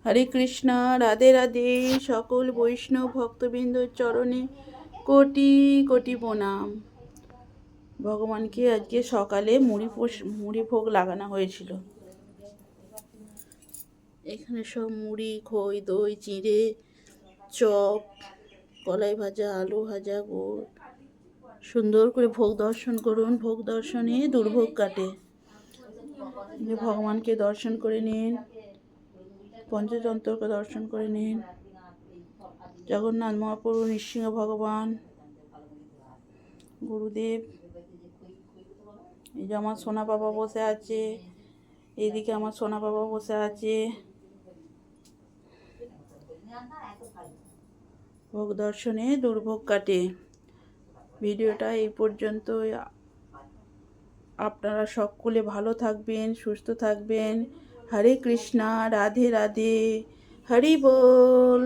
হরে কৃষ্ণ। রাধে রাধে। সকল বৈষ্ণব ভক্তবৃন্দর চরণে কোটি কোটি প্রণাম। ভগবানকে আজকে সকালে মুড়ি ভোগ লাগানো হয়েছিল। এখানে সব মুড়ি, খই, দই, চিঁড়ে, চপ, কলাই ভাজা, আলু ভাজা, গুড়। সুন্দর করে ভোগ দর্শন করুন। ভোগ দর্শনে দুর্ভোগ কাটে। যে ভগবানকে দর্শন করে নিন, পঞ্চতন্ত্রকে দর্শন করে নিন। জগন্নাথ মহাপ্রভু, নৃসিংহ ভগবান, গুরুদেব। এই যে আমার সোনা বাবা বসে আছে, এইদিকে আমার সোনা বাবা বসে আছে। ভোগ দর্শনে দুর্ভোগ কাটে। ভিডিওটা এই পর্যন্ত। আপনারা সকলে ভালো থাকবেন, সুস্থ থাকবেন। হরে কৃষ্ণা। রাধে রাধে। হরি বল।